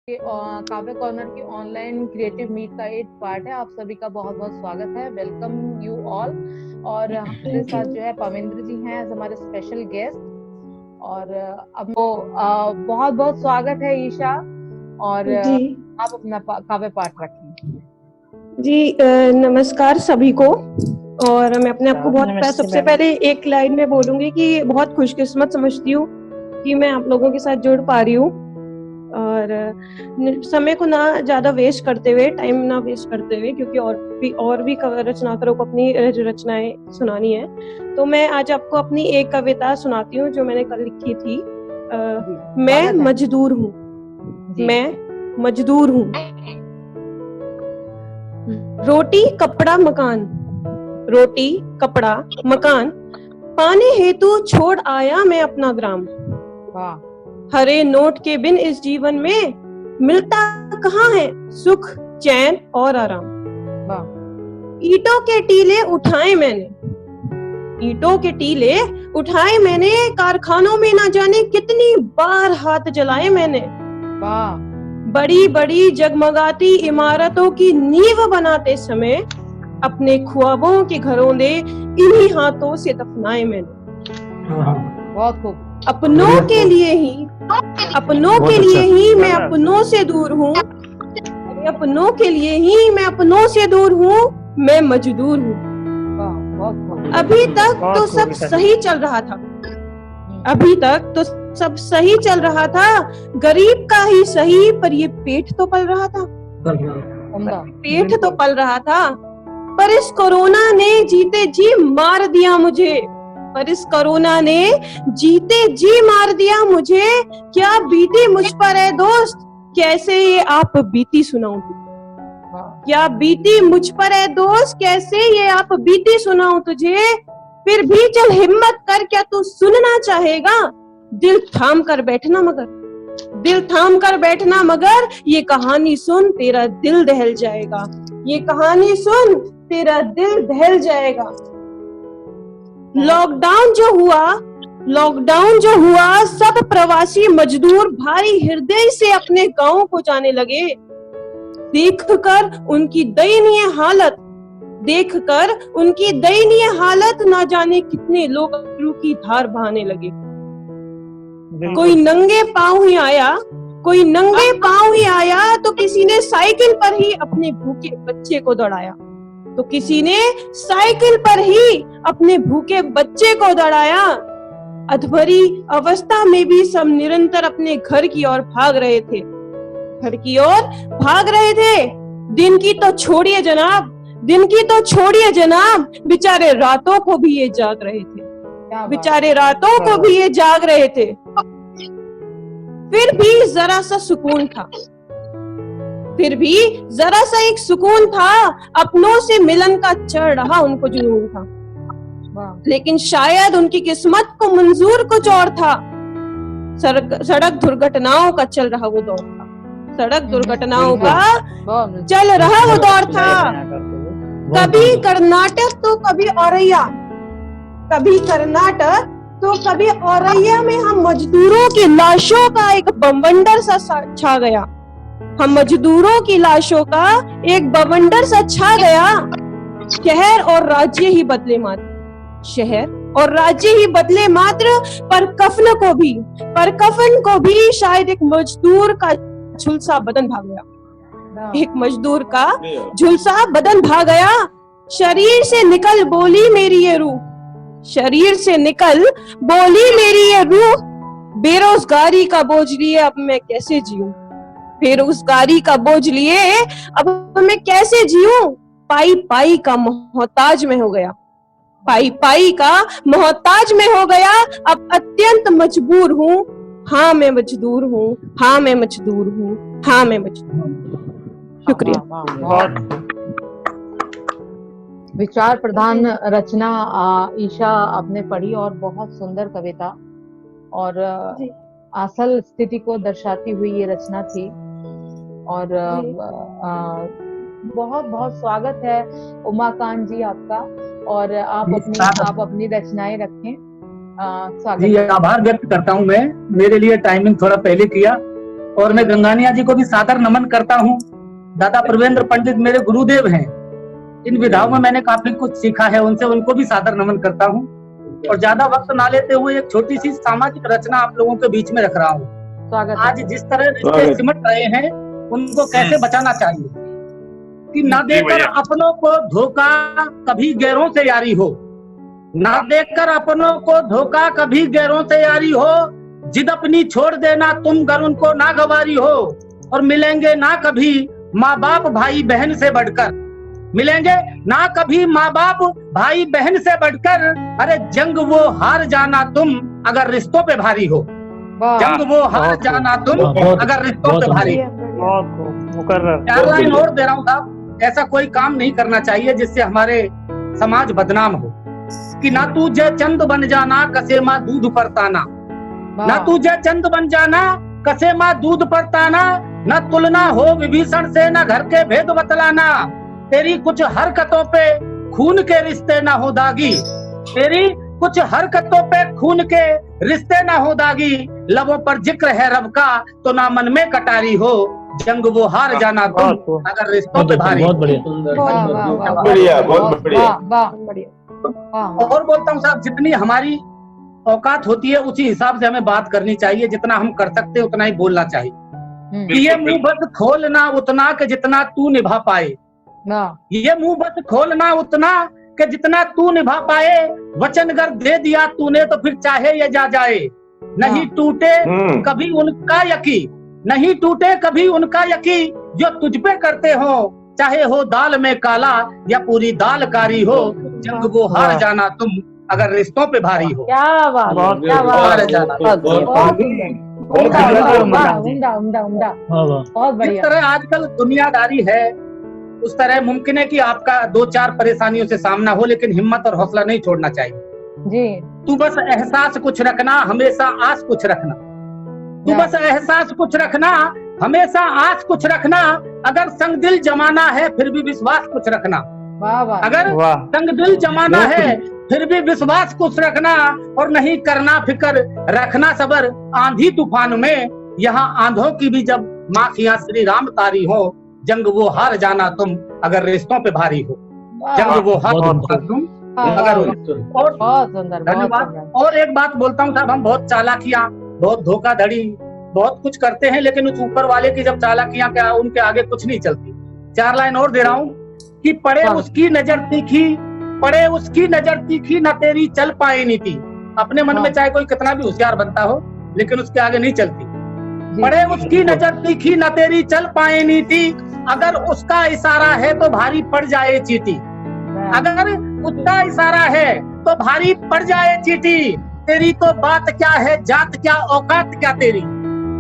काव्य कॉर्नर की online creative meet का एक पार्ट है। आप सभी का बहुत बहुत स्वागत है। Welcome you all. और हमारे साथ जो है पविंद्र जी हैं एज हमारे स्पेशल गेस्ट। और अब वो बहुत बहुत स्वागत है ईशा। और जी आप अपना काव्य पाठ रखें। जी नमस्कार सभी को। और मैं अपने आप को सबसे पहले एक लाइन में बोलूंगी कि बहुत खुशकिस्मत समझती हूँ कि मैं आप लोगों के साथ जुड़ पा रही हूँ। और समय को ना ज्यादा वेस्ट करते हुए, टाइम ना वेस्ट करते हुए, क्योंकि और भी रचनाकारों को अपनी रचनाएं सुनानी है। तो मैं आज आपको अपनी एक कविता सुनाती हूँ जो मैंने कल लिखी थी। मैं मजदूर हूँ। मैं मजदूर हूँ। रोटी कपड़ा मकान, रोटी कपड़ा मकान पाने हेतु छोड़ आया मैं अपना ग्राम। हरे नोट के बिन इस जीवन में मिलता कहाँ है सुख चैन और आराम। ईंटों के टीले उठाए मैंने, ईंटों के टीले उठाए मैंने, कारखानों में ना जाने कितनी बार हाथ जलाए मैंने। बड़ी बड़ी जगमगाती इमारतों की नींव बनाते समय अपने ख्वाबों के घरों दे इन्हीं हाथों से दफनाए मैंने। बहुत खूब। अपनों के लिए ही मैं अपनों से दूर हूँ। अपनों के लिए ही मैं अपनों से दूर हूँ। मैं मजदूर हूँ। अभी तक तो सब सही चल रहा था, अभी तक तो सब सही चल रहा था। गरीब का ही सही, पर ये पेट तो पल रहा था, पेट तो पल रहा था। पर इस कोरोना ने जीते जी मार दिया मुझे, पर इस कोरोना ने जीते जी मार दिया मुझे। क्या बीती मुझ पर है दोस्त, कैसे ये आप बीती सुनाऊं तुझे। क्या बीती मुझ पर है दोस्त, कैसे ये आप बीती सुनाऊं तुझे। फिर भी चल हिम्मत कर, क्या तू सुनना चाहेगा। दिल थाम कर बैठना मगर, दिल थाम कर बैठना मगर, ये कहानी सुन तेरा दिल दहल जाएगा। ये कहानी सुन तेरा दिल दहल जाएगा। लॉकडाउन जो हुआ सब प्रवासी मजदूर भारी हृदय से अपने गांव को जाने लगे। देखकर उनकी दयनीय हालत ना जाने कितने लोग अश्रु की धार बहाने लगे। कोई नंगे पांव ही आया तो किसी ने साइकिल पर ही अपने भूखे बच्चे को दौड़ाया। तो किसी ने साइकिल पर ही अपने भूखे बच्चे को दौड़ाया। अधभरी अवस्था में भी सब निरंतर अपने घर की ओर भाग रहे थे, घर की ओर भाग रहे थे। दिन की तो छोड़िए जनाब, बेचारे रातों को भी ये जाग रहे थे, बेचारे रातों को भी ये जाग रहे थे। फिर भी जरा सा एक सुकून था। अपनों से मिलन का चढ़ रहा उनको जुनून था। लेकिन शायद उनकी किस्मत को मंजूर कुछ और था। सड़क दुर्घटनाओं का चल रहा वो दौर था, सड़क दुर्घटनाओं का चल रहा वो दौर था। कभी कर्नाटक तो कभी औरैया, कभी कर्नाटक तो कभी औरैया में हम मजदूरों की लाशों का एक बवंडर सा छा गया। हम मजदूरों की लाशों का एक बवंडर सा छा गया। शहर और राज्य ही बदले मात्र, पर कफन को भी शायद एक मजदूर का झुलसा बदन भाग गया। एक मजदूर का झुलसा बदन भाग गया। शरीर से निकल बोली मेरी ये रूह, शरीर से निकल बोली मेरी ये रूह। बेरोजगारी का बोझ लिए अब मैं कैसे जीऊं, बेरोजगारी का बोझ लिए अब मैं कैसे जीऊं। पाई पाई का मोहताज में हो गया, पाई पाई का मोहताज में हो गया। अब अत्यंत मजबूर हूँ। हाँ मैं मजदूर हूँ, हाँ मैं मजदूर हूँ, हाँ मैं मजदूर हूँ। शुक्रिया। विचार प्रधान रचना ईशा आपने पढ़ी और बहुत सुंदर कविता और असल स्थिति को दर्शाती हुई ये रचना थी। और बहुत बहुत स्वागत है उमाकांत जी आपका। और आप अपनी रचनाएं रखें। जी आभार व्यक्त करता हूं मैं, मेरे लिए टाइमिंग थोड़ा पहले किया और मैं गंगानिया जी को भी सादर नमन करता हूँ। दादा प्रवेंद्र पंडित मेरे गुरुदेव हैं, इन विधाओं में मैंने काफी कुछ सीखा है उनसे, उनको भी सादर नमन करता हूँ। और ज्यादा वक्त ना लेते हुए एक छोटी सी सामाजिक रचना आप लोगों के बीच में रख रहा हूँ। आज जिस तरह रिश्ते सिमट रहे हैं उनको कैसे बचाना चाहिए कि ना देकर अपनों को धोखा कभी गैरों से यारी हो, ना देकर अपनों को धोखा कभी गैरों से यारी हो, जिद अपनी छोड़ देना तुम गर उनको ना गवारी हो। और मिलेंगे ना कभी माँ बाप भाई बहन से बढ़कर, मिलेंगे ना कभी माँ बाप भाई बहन से बढ़कर, अरे जंग वो हार जाना तुम अगर रिश्तों पे भारी हो, जंग वो हार जाना तुम अगर रिश्तों पे भारी हो। 4 लाइन और दे रहा हूँ साहब, ऐसा कोई काम नहीं करना चाहिए जिससे हमारे समाज बदनाम हो कि ना तू जय चंद बन जाना कसे माँ दूध पर ताना, ना तू जय चंद बन जाना कसे माँ दूध पर ताना, न तुलना हो विभीषण से न घर के भेद बतलाना, तेरी कुछ हरकतों पे खून के रिश्ते ना हो दागी, तेरी कुछ हरकतों पे खून के रिश्ते ना हो दागी, लबों पर जिक्र है रब का तो ना मन में कटारी हो, जंग वो हार जाना तुम अगर रिश्तों पे भारी। बहुत बढ़िया, बहुत बढ़िया। और बोलता हूँ साहब, जितनी हमारी औकात होती है उसी हिसाब से हमें बात करनी चाहिए, जितना हम कर सकते हैं उतना ही बोलना चाहिए। कि ये मुंह बस खोलना उतना कि जितना तू निभा पाए, ये मुंह बस खोलना उतना कि जितना तू निभा पाए, वचन अगर दे दिया तूने तो फिर चाहे ये जा जाए, नहीं टूटे कभी उनका यकीन, नहीं टूटे कभी उनका यकीन जो तुझ पे करते हो, चाहे हो दाल में काला या पूरी दाल कारी हो, जंग वो हार जाना तुम अगर रिश्तों पे भारी हो। क्या बात, क्या बात, बहुत बढ़िया। जिस तरह आजकल दुनियादारी है उस तरह मुमकिन है कि आपका 2-4 परेशानियों से सामना हो, लेकिन हिम्मत और हौसला नहीं छोड़ना चाहिए जी। तू बस एहसास कुछ रखना, हमेशा आस कुछ रखना, तू बस एहसास कुछ रखना, हमेशा आस कुछ रखना, अगर संग दिल जमाना है फिर भी विश्वास कुछ रखना, अगर संग दिल जमाना है फिर भी विश्वास कुछ रखना, और नहीं करना फिक्र रखना सबर आंधी तूफान में, यहाँ आंधों की भी जब माखियां श्री राम तारी हो, जंग वो हार जाना तुम अगर रिश्तों पे भारी हो, जंग वो हार जाना तुम अगर। बहुत सुंदर, धन्यवाद। और एक बात बोलता हूँ साहब, हम बहुत चालाकियां, बहुत धोखाधड़ी, बहुत कुछ करते हैं, लेकिन उस ऊपर वाले की जब चालाकियां क्या उनके आगे कुछ नहीं चलती। 4 लाइन और दे रहा हूँ कि पड़े उसकी नजर तीखी, पड़े उसकी नजर तीखी न तेरी चल पाए नीति। अपने मन में चाहे कोई कितना भी होशियार बनता हो लेकिन उसके आगे नहीं चलती। पड़े उसकी नजर तीखी न तेरी चल पाए नीति, अगर उसका इशारा है तो भारी पड़ जाए चीटी, अगर उसका इशारा है तो भारी पड़ जाए चीटी, तेरी तो बात क्या है जात क्या औकात क्या तेरी,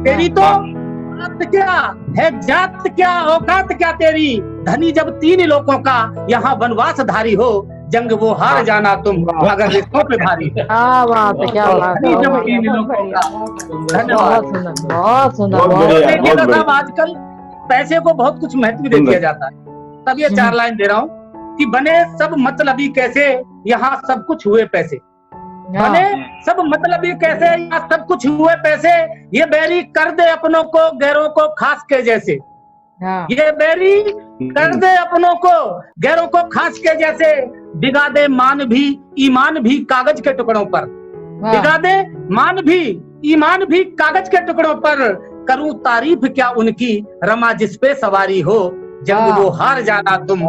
तेरी तो बात क्या है जात क्या औकात क्या तेरी, धनी जब 3 लोगों का यहाँ वनवास धारी हो, जंग वो हार जाना तुम अगर रिश्तों पे भारी। क्या बात है, क्या बात है, धन्यवाद। बहुत सुंदर। आजकल पैसे को बहुत कुछ महत्व दे दिया जाता है, तब ये 4 लाइन दे रहा हूँ कि बने सब मतलबी कैसे यहाँ सब कुछ हुए पैसे, बने सब मतलबी कैसे यहाँ सब कुछ हुए पैसे, ये बैरी कर दे अपनों को गैरों को खास के जैसे, ये बैरी कर दे अपनों को गैरों को खास के जैसे, बिगा दे मान भी ईमान भी कागज के टुकड़ों पर, बिगा दे मान भी ईमान भी कागज के टुकड़ों पर, करूं तारीफ क्या उनकी रमा जिस पे सवारी हो, जंग वो हार जाना तुम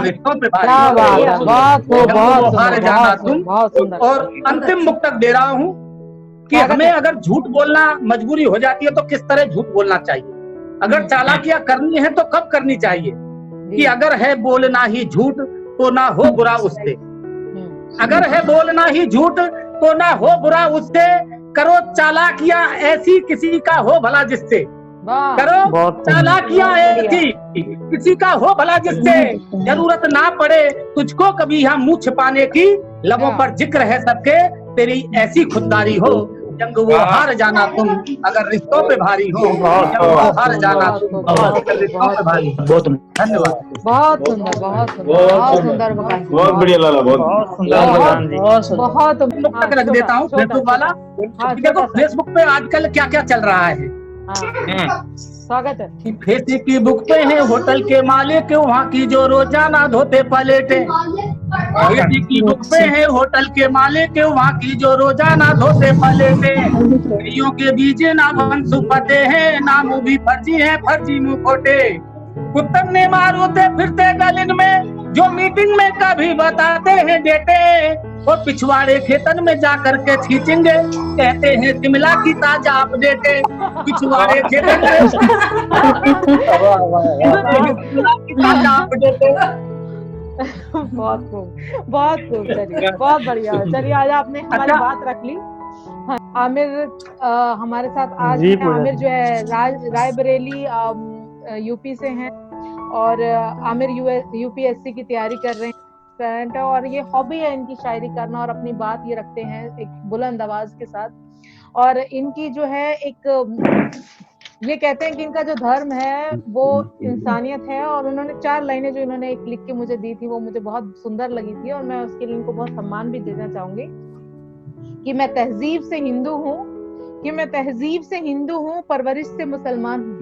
रिश्तों पे भारी हो, जंग वो हार जाना तुम। और अंतिम मुक्तक दे रहा हूँ कि हमें अगर झूठ बोलना मजबूरी हो जाती है तो किस तरह झूठ बोलना चाहिए, अगर चालाकियां करनी है तो कब करनी चाहिए, कि अगर है बोलना ही झूठ तो ना हो बुरा उससे, अगर है बोलना ही झूठ तो ना हो बुरा उससे, करो चालाकियां ऐसी किसी का हो भला जिससे, करो चालाकियां ऐसी किसी का हो भला जिससे, जरूरत ना पड़े तुझको कभी यहाँ मुंह छिपाने की, लबों पर जिक्र है सबके तेरी ऐसी खुददारी हो, जंग वो हार जाना तुम अगर रिश्तों पे भारी हो, जंग वो हार जाना तुम अगर रिश्तों पे भारी हो। बहुत धन्यवाद। बहुत सुंदर, बहुत सुंदर, बहुत सुंदर, बहुत बढ़िया लाला, बहुत बहुत रख देता हूँ फेसबुक वाला। देखो फेसबुक पे आजकल क्या क्या चल रहा है, स्वागत है। कि फेंसी की बुक पे है होटल के मालिक वहाँ की जो रोजाना धोते पलेटे। फेंसी की बुक पे है होटल के मालिक वहाँ की जो रोजाना धोते पलेटे। स्त्रियों के बीजे ना वंशु पते हैं, नाम भी फर्जी है, फर्जी मुंह खोटे। कुत्तन ने मारूते फिरते गलिन में, जो मीटिंग में कभी बताते हैं डेटे। वो पिछवाड़े खेतन में जाकर के खींचेंगे, कहते हैं शिमला की ताजा अपडेटे। पिछवाड़े खेतन में शिमला की ताजा अपडेटे। बहुत खूब, बहुत खूब। चलिए, बहुत बढ़िया। चलिए, आज आपने हमारी बात रख ली। हाँ, आमिर हमारे साथ आज हैं। आमिर जो है रायबरेली यूपी से हैं और आमिर यूपीएससी की तैयारी कर रहे हैं और ये हॉबी है इनकी शायरी करना और अपनी बात ये रखते हैं एक बुलंद आवाज के साथ। और इनकी जो है एक ये कहते हैं कि इनका जो धर्म है वो इंसानियत है और उन्होंने 4 लाइनें जो इन्होंने एक लिख के मुझे दी थी वो मुझे बहुत सुंदर लगी थी और मैं उसके लिए इनको बहुत सम्मान भी देना चाहूंगी कि मैं तहजीब से हिंदू हूँ, कि मैं तहजीब से हिंदू हूँ, परवरिश से मुसलमान हूँ,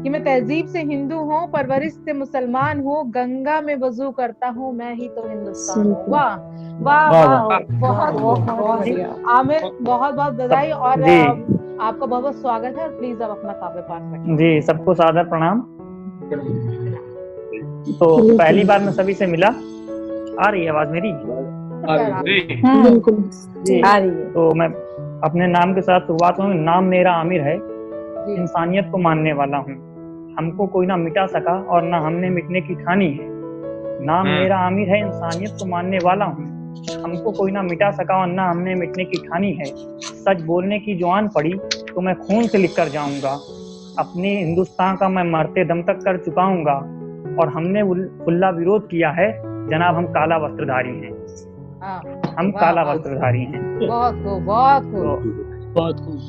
कि मैं तहजीब से हिंदू हूँ, परवरिश से मुसलमान हूँ, गंगा में वजू करता हूँ, मैं ही तो हिंदुस्तान हूँ। वाह वाह वाह, बहुत बढ़िया। आमिर बहुत बहुत बधाई और आपका बहुत बहुत स्वागत है और प्लीज आप अपना काव्य पाठ करें। जी, सबको सादर प्रणाम। तो पहली बार मैं सभी से मिला। आ रही है आवाज मेरी? बिल्कुल आ रही है। तो मैं अपने नाम के साथ शुरुआत करूँ। नाम मेरा आमिर है, इंसानियत को मानने वाला हूँ, हमको कोई ना मिटा सका और ना हमने मिटने की ठानी है। नाम मेरा आमिर है, इंसानियत को मानने वाला हूँ, हमको कोई ना मिटा सका और ना हमने मिटने की ठानी है। सच बोलने की जो आन पड़ी तो मैं खून से लिख कर जाऊंगा, अपने हिंदुस्तान का मैं मरते दम तक कर चुकाऊंगा। और हमने खुला विरोध किया है जनाब, हम काला वस्त्रधारी हैं, हम काला वस्त्रधारी हैं। बहुत खूब, बहुत खूब, बहुत खूब।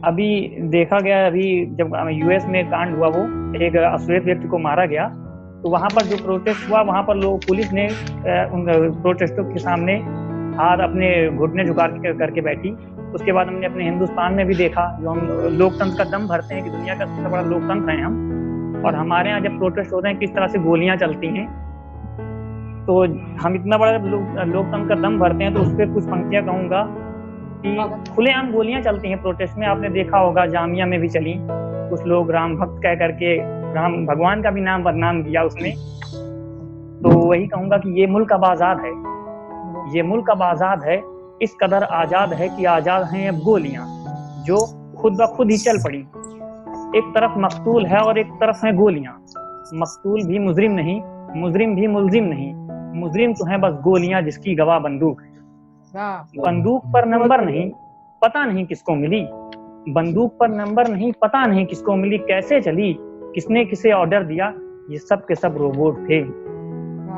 अभी देखा गया, अभी जब यूएस में कांड हुआ, वो एक अश्वेत व्यक्ति को मारा गया, तो वहां पर जो प्रोटेस्ट हुआ वहां पर लोग, पुलिस ने उन प्रोटेस्टों के सामने हाथ अपने घुटने झुका करके बैठी। उसके बाद हमने अपने हिंदुस्तान में भी देखा, जो हम लोकतंत्र का दम भरते हैं कि दुनिया का सबसे बड़ा लोकतंत्र है हम, और हमारे यहाँ जब प्रोटेस्ट होते हैं किस तरह से गोलियां चलती हैं। तो हम इतना बड़ा लोकतंत्र का दम भरते हैं, तो उस पर कुछ पंक्तियां कहूंगा कि खुलेआम गोलियां चलती हैं प्रोटेस्ट में। आपने देखा होगा जामिया में भी चली, कुछ लोग राम भक्त कह करके राम भगवान का भी नाम बदनाम किया उसने। तो वही कहूंगा कि ये मुल्क अब आजाद है, ये मुल्क अब आजाद है, इस कदर आजाद है कि आजाद हैं अब गोलियां जो खुद ब खुद ही चल पड़ी। एक तरफ मकतूल है और एक तरफ है गोलियां। मकतूल भी मुजरिम नहीं, मुजरिम भी मुलजिम नहीं, मुजरिम तो है बस गोलियां जिसकी गवाह बंदूक है। बंदूक पर नंबर नहीं, पता नहीं किसको मिली, बंदूक पर नंबर नहीं, पता नहीं किसको मिली, कैसे चली, किसने किसे ऑर्डर दिया, ये सब के सब रोबोट थे।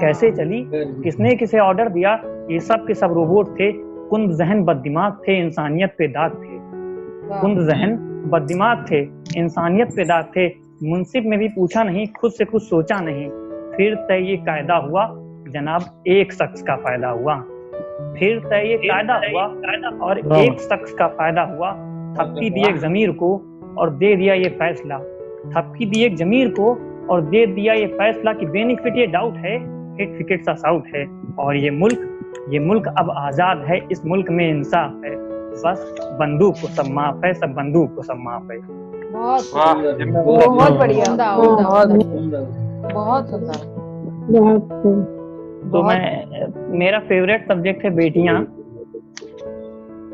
कैसे चली, किसने किसे ऑर्डर दिया, ये सब के सब रोबोट थे। कुंद जहन बददिमाग थे, इंसानियत पे दाग थे। कुंद जहन बददिमाग थे, इंसानियत पे दाग थे। मुंसिफ में भी पूछा नहीं, खुद से कुछ सोचा नहीं, फिर तय ये कायदा हुआ जनाब, एक शख्स का फायदा हुआ। फिर तय ये कायदा हुआ और एक शख्स का फायदा हुआ। थपकी दी एक जमीर को और दे दिया ये फैसला, थपकी दी एक जमीर को और दे दिया ये फैसला कि बेनिफिट ये डाउट है, हिट विकेट सा साउट है। और ये मुल्क अब आजाद है, इस मुल्क में इंसाफ है, बस बंदूक को सब माफ है, सब बंदूक को सब माफ है। बहुत बढ़िया, बहुत सुंदर। तो मेरा फेवरेट सब्जेक्ट है बेटियां।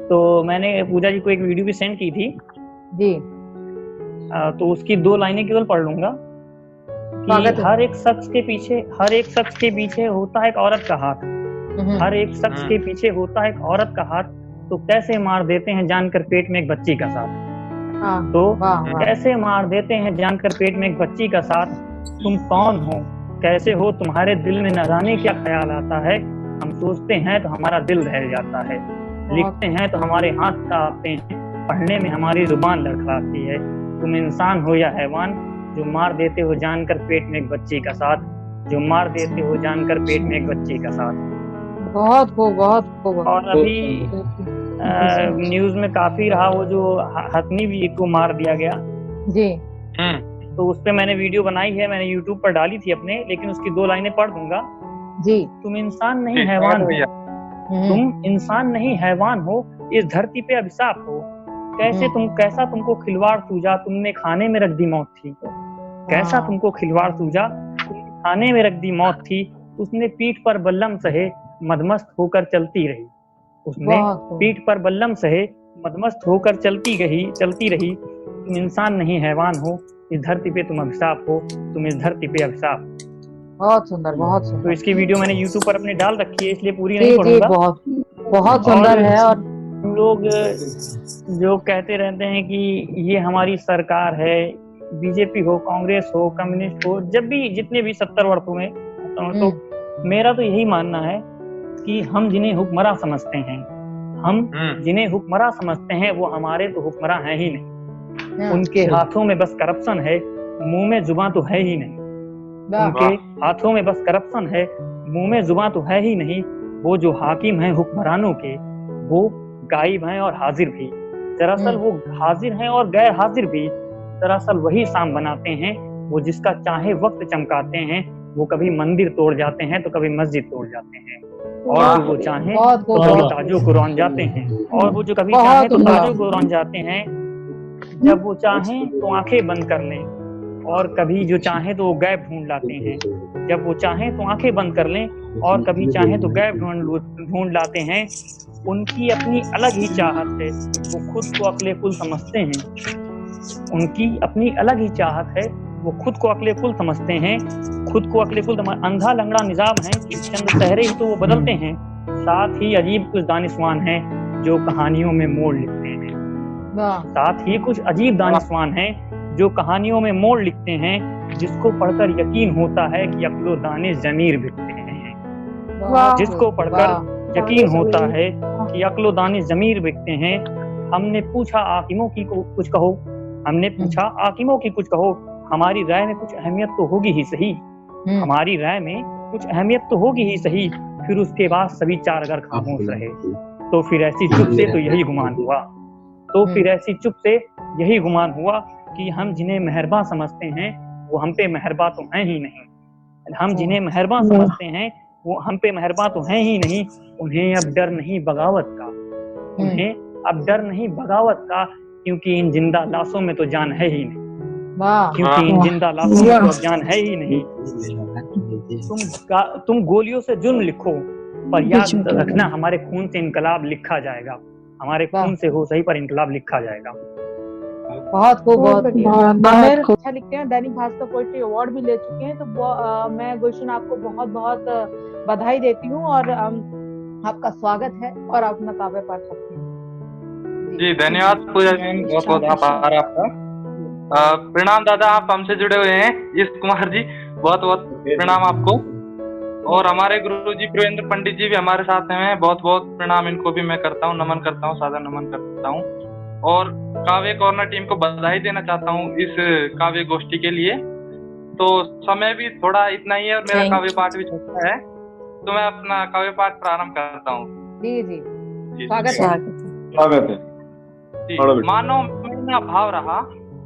तो मैंने पूजा जी को एक वीडियो भी सेंड की थी जी। तो उसकी 2 लाइनें केवल पढ़ लूंगा कि हर एक शख्स के पीछे होता है एक औरत का हाथ, हर एक शख्स के पीछे होता है एक औरत का हाथ। तो कैसे मार देते हैं जानकर पेट में एक बच्ची का साथ, तो कैसे मार देते हैं जानकर पेट में एक बच्ची का साथ। तुम कौन हो, कैसे हो, तुम्हारे दिल में न जाने क्या ख्याल आता है। हम सोचते हैं तो हमारा दिल दहल जाता है, लिखते हैं तो हमारे हाथ कांपते हैं, पढ़ने में हमारी जुबान लड़खड़ाती है। तुम इंसान हो या हैवान, जो मार देते हो जानकर पेट में एक बच्ची का साथ, जो मार देते हो जानकर पेट में एक बच्ची का साथ। बहुत खूब, बहुत खूब। और अभी न्यूज में काफी रहा वो जो हथनी भी को मार दिया गया, जी। तो उस पे मैंने वीडियो बनाई है, मैंने यूट्यूब पर डाली थी अपने, लेकिन उसकी 2 लाइनें पढ़ दूंगा। जी। तुम इंसान नहीं हैवान हो, तुम इंसान नहीं हैवान हो, इस धरती पे अभिशाप हो। कैसा तुमको खिलवाड़ सूझा, तुमने खाने में रख दी मौत थी। कैसा तुमको खिलवाड़ सूझा, तुमने खाने में रख दी मौत थी। उसने पीठ पर बल्लम सहे, मदमस्त होकर चलती रही। उसने पीठ पर बल्लम सहे, मदमस्त होकर चलती रही। तुम इंसान नहीं हैवान हो, इस धरती पे तुम अभिशाप हो, तुम इस धरती पे अभिशाप। बहुत सुंदर, बहुत सुंदर। तो इसकी वीडियो मैंने YouTube पर अपने डाल रखी है, इसलिए पूरी नहीं पढ़ूंगा। बहुत बहुत सुंदर है। और हम लोग जो कहते रहते हैं कि ये हमारी सरकार है, बीजेपी हो, कांग्रेस हो, कम्युनिस्ट हो, जब भी जितने भी 70 वर्षों में, तो मेरा तो यही मानना है कि हम जिन्हें हुक्मरान समझते हैं, वो हमारे तो हुक्मरान हैं ही नहीं। उनके हाथों में बस करप्शन है, मुंह में जुबान तो है ही नहीं। उनके हाथों में बस करप्शन है, मुंह में जुबान तो है ही नहीं। वो जो हाकिम हैं हुक्मरानों के, वो गायब हैं और हाजिर भी। दरअसल वो हाजिर हैं और गैर हाजिर भी। दरअसल वही शाम बनाते हैं, वो जिसका चाहे वक्त चमकाते हैं। वो कभी मंदिर तोड़ जाते हैं तो कभी मस्जिद तोड़ जाते हैं, और वो चाहे तो कभी ताजों को रौंद जाते हैं, और वो जो कभी चाहे तो ताजों को रौंद जाते हैं। जब वो चाहे तो आंखें बंद कर लें, और कभी जो चाहे तो वो गैब ढूंढ लाते हैं। जब वो चाहे तो आंखें बंद कर लें, और कभी चाहे तो गैब ढूंढ लाते हैं। उनकी अपनी अलग ही चाहत है, वो खुद को अक्ले कुल समझते हैं। उनकी अपनी अलग ही चाहत है, वो खुद को अक्ले कुल समझते हैं। खुद को अक्ले कुल अंधा लंगड़ा निजाम है, चंद चेहरे ही तो वो बदलते हैं। साथ ही अजीब कुछ दानिशवान हैं जो कहानियों में मोड़ लिखते हैं। साथ ही कुछ अजीब दानिशवान हैं जो कहानियों में मोड़ लिखते हैं, जिसको पढ़कर यकीन होता है कि अक्लो दानिश ज़मीर बिकते हैं। जिसको पढ़कर यकीन होता है कि अक्लो दानिश ज़मीर बिकते हैं। हमने पूछा आकिमों की कुछ कहो, हमने पूछा आकिमों की कुछ कहो। हमारी राय में कुछ अहमियत तो होगी ही सही, हमारी राय में कुछ अहमियत तो होगी ही सही। फिर उसके बाद सभी चार अगर खामोश रहे, तो फिर ऐसी चुप से तो यही गुमान हुआ, कि हम जिन्हें मेहरबान समझते हैं वो हम पे मेहरबान तो हैं ही नहीं। हम जिन्हें मेहरबान समझते हैं वो हम पे मेहरबान तो हैं ही नहीं। उन्हें अब डर नहीं बगावत का, क्योंकि इन जिंदा लाशों में तो जान है ही नहीं। तुम गोलियों से जुर्म लिखो, पर याद रखना हमारे खून से इनकलाब लिखा जाएगा। हमारे खून से हो सही पर इनकलाब लिखा जाएगा। बहुत खूब, बहुत अच्छा लिखते हैं। दैनिक भास्कर पोएट्री अवार्ड भी ले चुके हैं। तो मैं गुलशन आपको बहुत बहुत बधाई देती हूँ, और आपका स्वागत है, और आप अपना काव्य पाठ करते हैं। जी धन्यवाद पूजा जी, बहुत बहुत आभार आपका। प्रणाम दादा, आप हमसे जुड़े हुए हैं, यश कुमार जी, बहुत बहुत प्रणाम आपको। और हमारे गुरु जी प्रवेंद्र पंडित जी भी हमारे साथ हैं, बहुत बहुत प्रणाम इनको भी मैं करता हूँ, नमन करता हूँ, सादर नमन करता हूँ। और काव्य कॉर्नर टीम को बधाई देना चाहता हूँ इस काव्य गोष्ठी के लिए। तो समय भी थोड़ा इतना ही है और मेरा काव्य पाठ भी छोटा है, तो मैं अपना काव्य पाठ प्रारंभ करता हूँ। जी जी, स्वागत है। मानो में ना भाव रहा,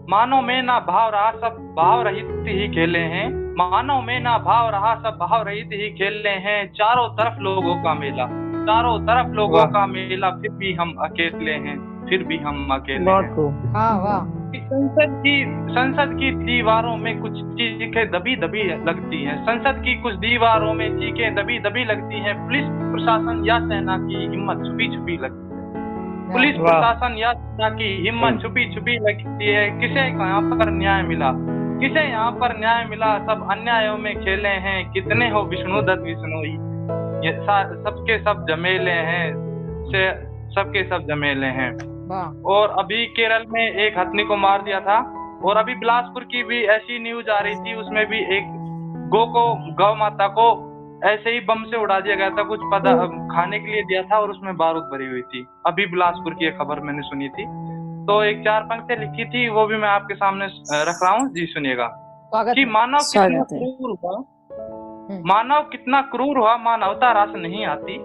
मानो में ना भाव रहा, सब भाव रहित ही खेले हैं। मानो में ना भाव रहा, सब भाव रहित ही खेले हैं। चारों तरफ लोगों का मेला, चारों तरफ लोगों का मेला, फिर भी हम अकेले हैं, फिर भी हम अकेले हैं। संसद की दीवारों में कुछ चीखें दबी दबी लगती हैं। संसद की कुछ दीवारों में चीखें दबी दबी लगती हैं। पुलिस प्रशासन या सेना की हिम्मत छुपी छुपी लगती है। पुलिस प्रशासन या सेना की हिम्मत छुपी छुपी लगती है। किसे यहाँ पर न्याय मिला, किसे यहाँ पर न्याय मिला, सब अन्यायों में खेले हैं। कितने हो विष्णुदत्त विष्णोई, ये सबके सब जमेले हैं, सबके सब जमेले हैं। और अभी केरल में एक हथनी को मार दिया था, और अभी बिलासपुर की भी ऐसी न्यूज आ रही थी, उसमें भी एक गौ माता को ऐसे ही बम से उड़ा दिया गया था। कुछ खाने के लिए दिया था और उसमें बारूद भरी हुई थी। अभी बिलासपुर की एक खबर मैंने सुनी थी, तो एक 4 पंक्तियां लिखी थी, वो भी मैं आपके सामने रख रहा हूँ जी, सुनिएगा। कि मानव कितना क्रूर हुआ, मानव कितना क्रूर हुआ, मानवता रास नहीं आती।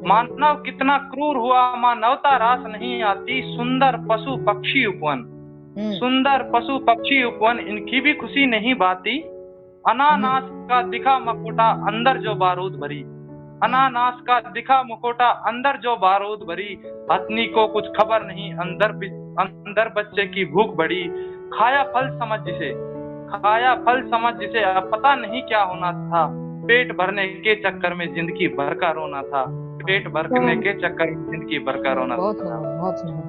मानव कितना क्रूर हुआ, मानवता रास नहीं आती। सुंदर पशु पक्षी उपवन, सुंदर पशु पक्षी उपवन इनकी भी खुशी नहीं बाती। अनानास का दिखा मकोटा अंदर जो बारूद भरी। अनानास का दिखा मुकोटा अंदर जो बारूद भरी। हथनी को कुछ खबर नहीं अंदर बच्चे की भूख बढ़ी। खाया फल समझ जिसे अब पता नहीं क्या होना था। पेट भरने के चक्कर में जिंदगी भर का रोना था। पेट भरने के चक्कर में जिंदगी भर का रोना था।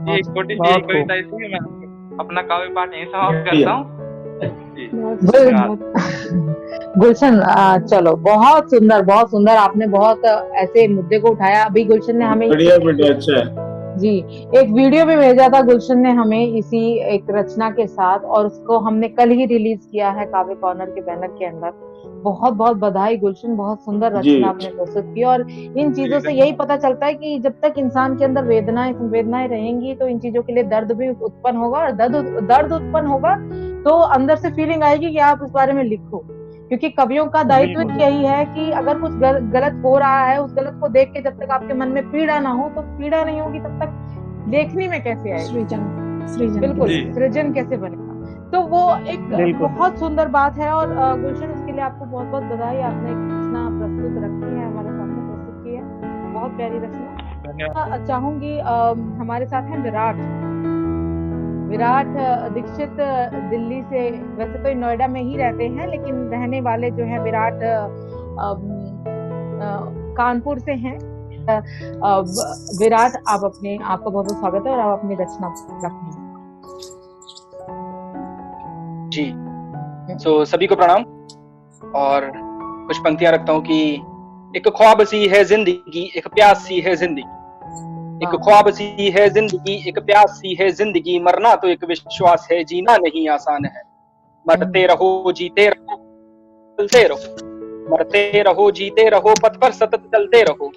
ये छोटी सी कविता इसमें मैं अपना काव्य पाठ यहीं समाप्त करता हूँ। गुलशन, चलो बहुत सुंदर आपने बहुत ऐसे मुद्दे को उठाया। अभी गुलशन ने हमें बढ़िया अच्छा है जी एक वीडियो भी भेजा था गुलशन ने हमें इसी एक रचना के साथ, और उसको हमने कल ही रिलीज किया है काव्य कॉर्नर के बैनर के अंदर। बहुत बहुत बधाई गुलशन, बहुत सुंदर रचना आपने प्रस्तुत की। और इन चीजों से यही पता चलता है कि जब तक इंसान के अंदर वेदनाएं रहेंगी तो इन चीजों के लिए दर्द भी उत्पन्न होगा, और दर्द उत्पन्न होगा तो अंदर से फीलिंग आएगी कि आप उस बारे में लिखो। क्योंकि कवियों का दायित्व यही है कि अगर कुछ गलत हो रहा है, उस गलत को देख के जब तक आपके मन में पीड़ा ना हो, तो पीड़ा नहीं होगी तब तक लेखनी में कैसे आएगी, बिल्कुल सृजन कैसे बनेगा। तो वो एक बहुत सुंदर बात है। और गुलशन, उसके लिए आपको बहुत बहुत बधाई। आपने एक रचना प्रस्तुत रखी है, हमारे सामने प्रस्तुत की है, बहुत प्यारी रचना। चाहूंगी हमारे साथ हैं विराट दीक्षित दिल्ली से, वैसे तो नोएडा में ही रहते हैं लेकिन रहने वाले जो हैं विराट कानपुर से हैं। विराट, आपका बहुत बहुत स्वागत है और आप अपनी रचना रखें। जी सभी को प्रणाम। और कुछ पंक्तियां रखता हूँ कि एक ख्वाब सी है जिंदगी, एक प्यास सी है जिंदगी। एक ख्वाब सी है जिंदगी, एक प्यास सी है जिंदगी। मरना तो एक विश्वास है, जीना नहीं आसान है। मरते रहो जीते रहो चलते रहो। मरते रहो जीते रहो, पथ पर सतत चलते रहो।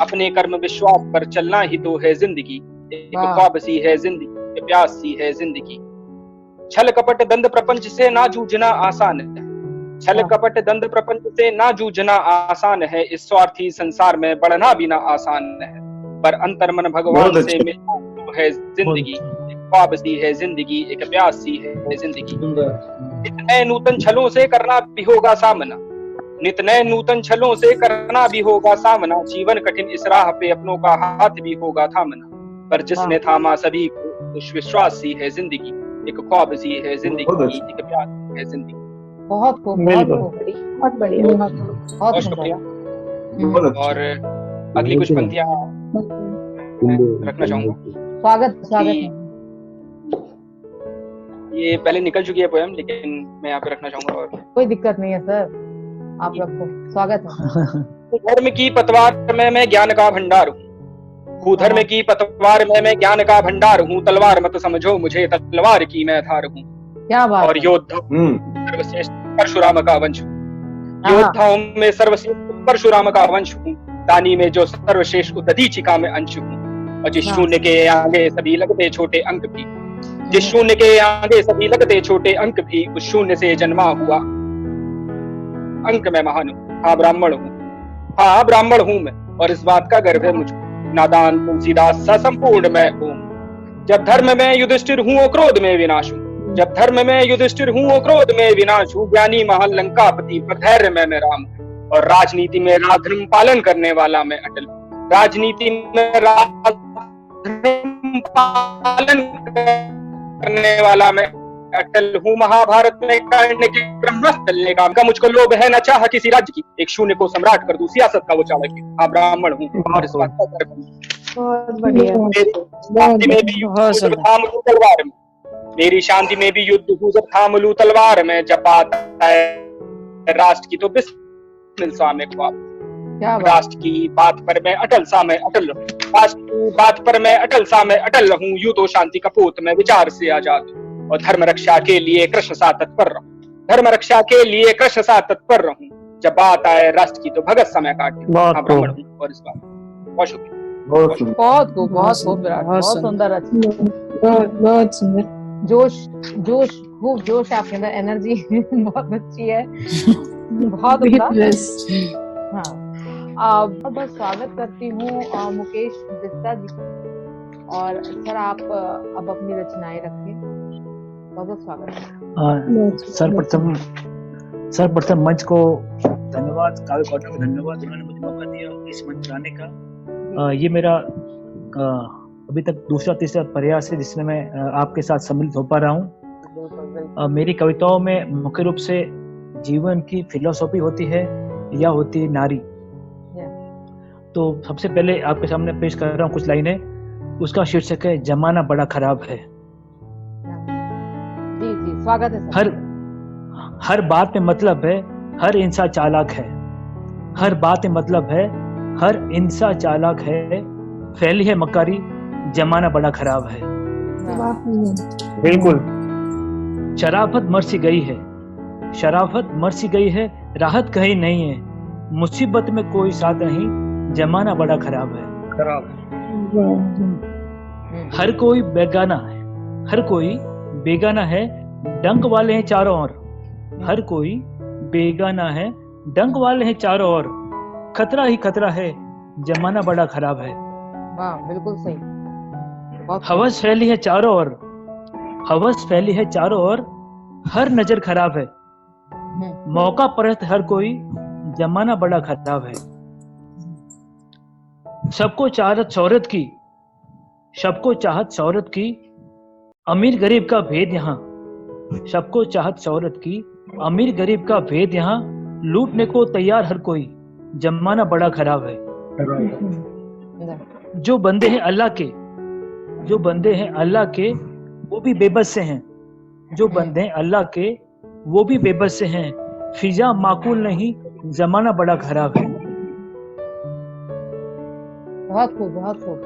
अपने कर्म विश्वास पर चलना ही तो है जिंदगी। एक ख्वाब सी है जिंदगी, एक प्यास सी है जिंदगी। छल कपट दंड प्रपंच से ना जूझना आसान है। छल कपट दंड प्रपंच से ना जूझना आसान है। इस स्वार्थी संसार में बढ़ना भी ना आसान है। पर अंतर मन भगवान से मिलना तो है जिंदगी। एक ख्वाब सी है जिंदगी, एक प्यास सी है जिंदगी। नित नए नूतन छलों से करना भी होगा सामना। नित नए नूतन छलों से करना भी होगा सामना। जीवन कठिन इस राह पे अपनों का हाथ भी होगा थामना। पर जिसने थामा सभी को, उस विश्वास सी है जिंदगी। एक ख्वाब सी है जिंदगी, एक प्यास सी है जिंदगी। बहुत खूब, बहुत बढ़िया, बहुत शुक्रिया। और अगली कुछ पंक्तियां रखना चाहूंगा। स्वागत। ये पहले निकल चुकी है पोएम, लेकिन मैं यहाँ पे रखना चाहूंगा। और कोई दिक्कत नहीं है सर, आप रखो, स्वागत है। धर्म की पतवार में मैं ज्ञान का भंडार हूँ। धर्म की पतवार में मैं ज्ञान का भंडार हूँ। तलवार मत समझो मुझे, तलवार की मैं धार हूँ। क्या बात। और योद्धा सर्वश्रेष्ठ परशुराम का वंश हूँ। योद्धाओं में सर्वश्रेष्ठ परशुराम का वंश हूँ। दानी में जो सर्वश्रेष्ठ दधीचिका में अंश हूँ। और जिस शून्य के आगे सभी लगते छोटे अंक भी, जिस शून्य के आगे सभी लगते छोटे अंक भी, उस शून्य से जन्मा हुआ अंक में महान हूँ। हाँ ब्राह्मण हूँ, हाँ ब्राह्मण हूँ मैं, और इस बात का गर्व है मुझको। नादान तुलसीदास सा संपूर्ण मैं हूँ। जब धर्म में युधिष्ठिर हूँ और क्रोध में विनाश हूँ। जब धर्म में युधिष्ठिर हूँ और क्रोध में विनाश हूँ। ज्ञानी महान लंकापति, पर धैर्य में राम। और राजनीति में राजधर्म पालन करने वाला मैं अटल। राजनीति में राजधर्म पालन करने वाला मैं अटल हूँ। महाभारत में कर्ण के ब्रह्मास्त्र चलने का मुझको लोभ है न चाह किसी राज्य की। एक शून्य को सम्राट कर दूं, सियासत का वो चाणक्य। हाँ ब्राह्मण हूँ, तलवार में। मेरी शांति में भी युद्ध हूँ जब थाम लूं तलवार में। जब बात है राष्ट्र की तो बिस्मिल सा मैं ख्वाब। राष्ट्र की बात पर मैं अटल सा मैं अटल रहूं। राष्ट्र की बात पर मैं अटल सा मैं अटल रहूं। यूं तो शांति का पूत मैं विचार से आजाद हूं। और धर्म रक्षा के लिए कृष्ण सा तत्पर रहूं। धर्म रक्षा के लिए कृष्ण सा तत्पर रहूं। जब बात आए राष्ट्र की तो भगत समय काटे। ब्राह्मण हूं। और इस बात बहुत शुक्रिया। बहुत खूब, बहुत खूब विराट, बहुत सुंदर, बहुत सुंदर। जोश, खूब जोश है आपके अंदर, एनर्जी बहुत अच्छी है, बहुत बहुत बहुत स्वागत करती हूँ मुकेश दत्ता जी। और सर आप अब अपनी रचनाएं रखें। बहुत बहुत स्वागत है। सर्वप्रथम मंच को धन्यवाद, काव्य कॉर्नर को धन्यवाद, उन्होंने मुझे मौका दिया इस मंच पर आने का। ये मेरा अभी तक दूसरा तीसरा प्रयास है जिसमें मैं आपके साथ सम्मिलित हो पा रहा हूँ। मेरी कविताओं में मुख्य रूप से जीवन की फिलॉसफी होती है या होती है नारी। तो सबसे पहले आपके सामने पेश कर रहा हूँ कुछ लाइनें। उसका शीर्षक है जमाना बड़ा खराब है। जी जी स्वागत है सर। हर बात में मतलब है, हर इंसान चालाक है। हर बात में मतलब है, हर इंसान चालाक है। फैली है मकारी, जमाना बड़ा खराब है। बिल्कुल। शराफत मर सी गई है, शराफत मर सी गई है, राहत कहीं नहीं है। मुसीबत में कोई साथ नहीं, जमाना बड़ा खराब है। हर कोई बेगाना है, हर कोई बेगाना है, डंक वाले हैं चारों ओर। हर कोई बेगाना है, डंक वाले हैं चारों ओर। खतरा ही खतरा है, जमाना बड़ा खराब है। वाह बिल्कुल सही। हवस फैली है चारों ओर, हवस फैली है चारों ओर। हर नजर खराब है, मौका परस्त हर कोई, जमाना बड़ा खराब है। सबको चाहत शौहरत की, सबको चाहत शौहरत की, अमीर गरीब का भेद यहाँ। सबको चाहत शौहरत की, अमीर गरीब का भेद यहाँ। लूटने को तैयार हर कोई, जमाना बड़ा खराब है। जो बंदे हैं अल्लाह के, जो बंदे हैं अल्लाह के, वो भी बेबस से हैं। जो बंदे हैं अल्लाह के, वो भी बेबस से हैं। फिजा माकूल नहीं, जमाना बड़ा खराब है। बहुत खूब, बहुत खूब।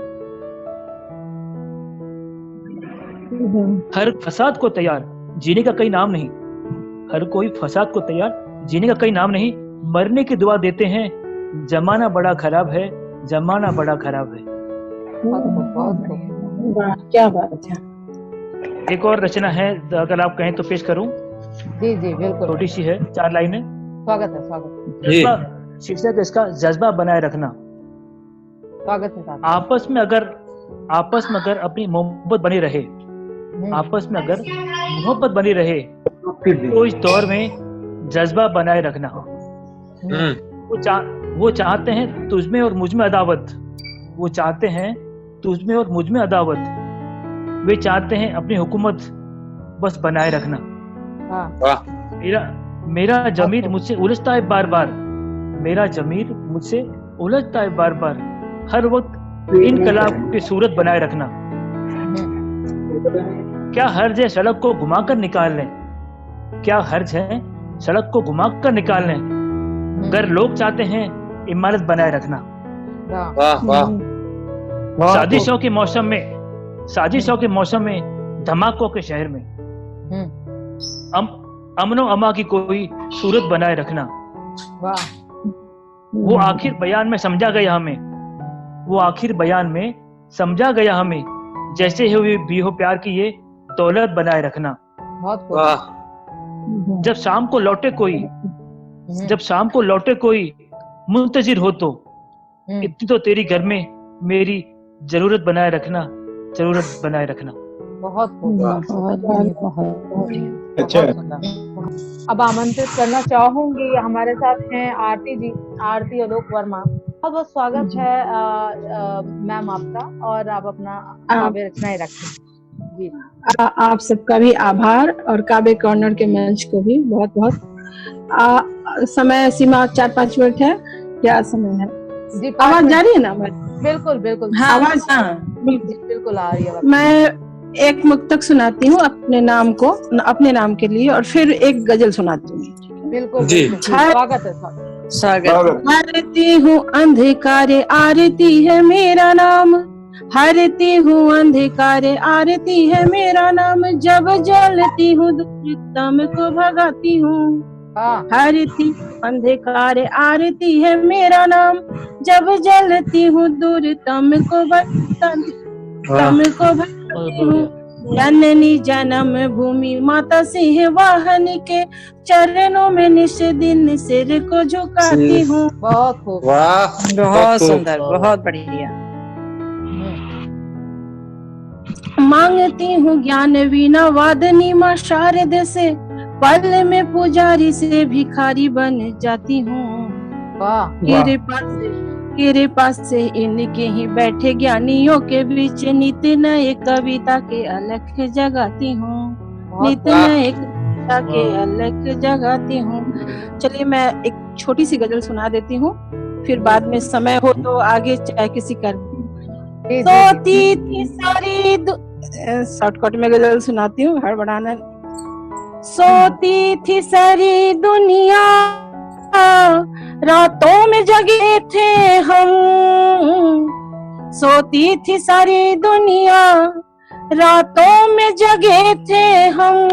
हर फसाद को तैयार, जीने का कोई नाम नहीं। हर कोई फसाद को तैयार, जीने का कोई नाम नहीं। मरने की दुआ देते हैं, जमाना बड़ा खराब है, जमाना बड़ा खराब है। क्या बात है। एक और रचना है, अगर आप कहें तो पेश करूं। जी जी बिल्कुल। छोटी सी है, 4 लाइनें। स्वागत है, स्वागत है। जज्बा शीर्षक इसका, जज्बा बनाए रखना। स्वागत है साहब। आपस में अगर अपनी मोहब्बत बनी रहे, आपस में अगर मोहब्बत बनी रहे, तो इस दौर में जज्बा बनाए रखना। वो चाहते हैं तुझमें और मुझ में अदावत। वो चाहते हैं तुझमें और मुझ में अदावत। वे चाहते हैं अपनी हुकूमत बस बनाए रखना। मेरा जमीर मुझसे उलझता है बार बार। मेरा जमीर मुझसे उलझता है बार बार। हर वक्त इनकलाब की सूरत बनाए रखना। क्या हर्ज है सड़क को घुमाकर निकाल लें? क्या हर्ज है सड़क को घुमाकर निकाल लें? अगर लोग चाहते हैं इमारत बनाए रखना। वाह वाह। साजिशों के मौसम में, साजिशों के मौसम में, धमाकों के शहर में अमनो अमा की कोई सूरत बनाए रखना। वो आखिर बयान में समझा गया हमें, वो आखिर बयान में समझा गया हमें। जैसे हुई भी हो प्यार की ये दौलत बनाए रखना। जब शाम को लौटे कोई, जब शाम को लौटे कोई मुंतजिर हो तो इतनी तो तेरी घर में मेरी जरूरत बनाए रखना, जरूरत बनाए रखना। बहुत अच्छा। अब आमंत्रित करना चाहूंगी, हमारे साथ हैं आरती जी, आरती आलोक वर्मा। बहुत बहुत स्वागत है मैम आपका, और आप अपना काव्य रचनाएं रखें। जी आप सबका भी आभार, और काव्य कॉर्नर के मंच को भी बहुत बहुत। समय सीमा 4-5 मिनट है, क्या समय है? जी आवाज जा रही है ना? बिल्कुल बिल्कुल। हाँ, आवाज बिल्कुल आ रही है। मैं एक मुक्तक सुनाती हूँ अपने नाम को, अपने नाम के लिए, और फिर एक गजल सुनाती हूँ। बिल्कुल स्वागत है, स्वागत। आरती हूँ अंधकारे, आरती है मेरा नाम। हरती हूँ अंधकारे, आरती है मेरा नाम। जब जलती हूँ दुर्तम को भगाती हूँ। हरती अंधकारे, आरती है मेरा नाम। जब जलती हूँ दुर्तम को भगाती हूँ। जननी जन्म भूमि माता सिंह वाहन के चरणों में निश दिन सिर को झुकाती हूँ। बहुत खूब, बहुत सुंदर, बहुत बढ़िया। मांगती हूँ ज्ञान वीणा वादनी माँ शारद से, पल में पुजारी से भिखारी बन जाती हूँ। कृपा से इनके ही बैठे ज्ञानियों के बीच नित्य नए कविता के अलख जगाती हूँ, नित्य नए कविता के अलख जगाती हूँ। चलिए मैं एक छोटी सी गजल सुना देती हूँ, फिर बाद में समय हो तो आगे चाहे किसी कर। सोती थी सारी शॉर्टकट में गजल सुनाती हूँ, हड़बड़ाना। सोती थी सारी दुनिया, रातों में जगे थे हम। सोती थी सारी दुनिया, रातों में जगे थे हम।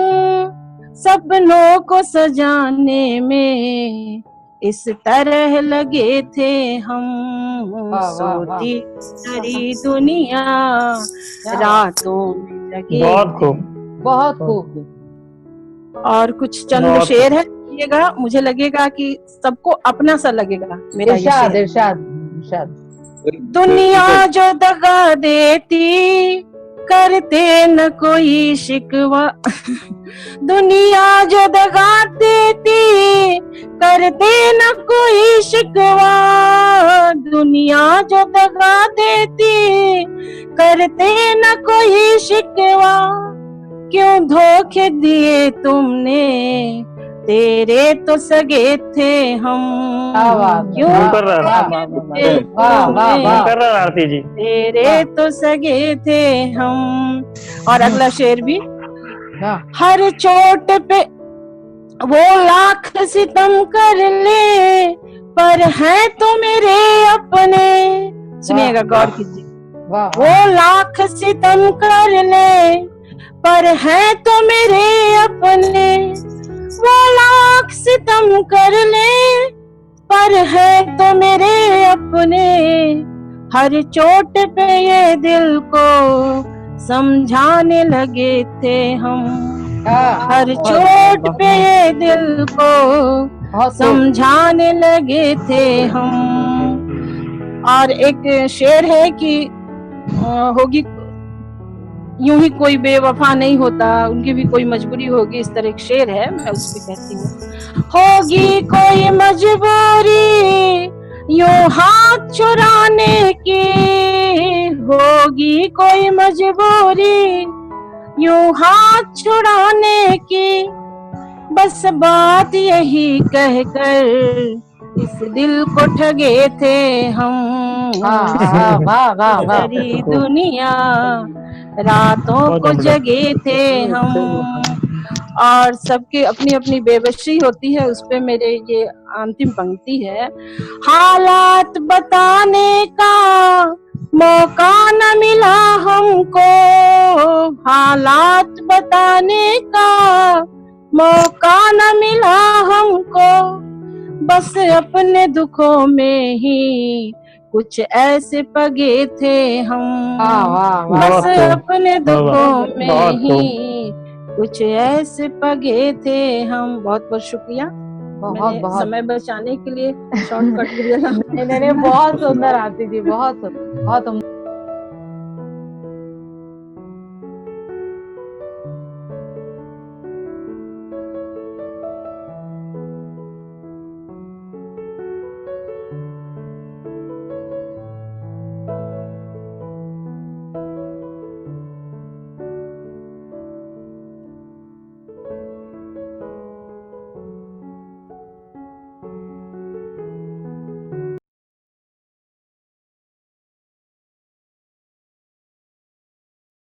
सपनों को सजाने में इस तरह लगे थे हम। सोती सारी दुनिया, रातों में जगे। बहुत खूब, बहुत खूब। और कुछ चंद शेर है, मुझे लगेगा कि सबको अपना सा लगेगा। मेरा इरशाद इरशाद इरशाद। दुनिया जो दगा देती करते न कोई शिकवा। दुनिया जो दगा देती करते न कोई शिकवा। दुनिया जो दगा देती करते न कोई शिकवा। क्यों धोखे दिए तुमने, तेरे तो सगे थे हम। क्यों आरती जी, तेरे तो सगे थे हम। और अगला शेर भी। हर चोट पे वो लाख सितम कर ले, पर है तो मेरे अपने। सुनिएगा, गौर कीजिए। वो लाख सितम कर ले, पर है तो मेरे अपने। वो लाख सितम कर ले, पर है तो मेरे अपने। हर चोट पे ये दिल को समझाने लगे थे हम। हर चोट पे ये दिल को समझाने लगे थे हम। और एक शेर है कि होगी यूं ही कोई बेवफा नहीं होता, उनकी भी कोई मजबूरी होगी। इस तरह एक शेर है, मैं उसमें कहती हूँ। होगी कोई मजबूरी यूं हाथ छुड़ाने की, होगी कोई मजबूरी यूं हाथ छुड़ाने की। बस बात यही कहकर इस दिल को ठगे थे हम। सारी दुनिया, रातों को जगे थे हम। और सबके अपनी अपनी बेबसी होती है, उस पे मेरे ये अंतिम पंक्ति है। हालात बताने का मौका न मिला हमको, हालात बताने का मौका न मिला हमको। बस अपने दुखों में ही कुछ ऐसे पगे थे हम। बस अपने दुखों में ही कुछ ऐसे पगे थे हम। बहुत बहुत शुक्रिया बहुत समय बचाने के लिए शॉर्टकट। नहीं, बहुत सुंदर आरती जी, बहुत सुंदर, बहुत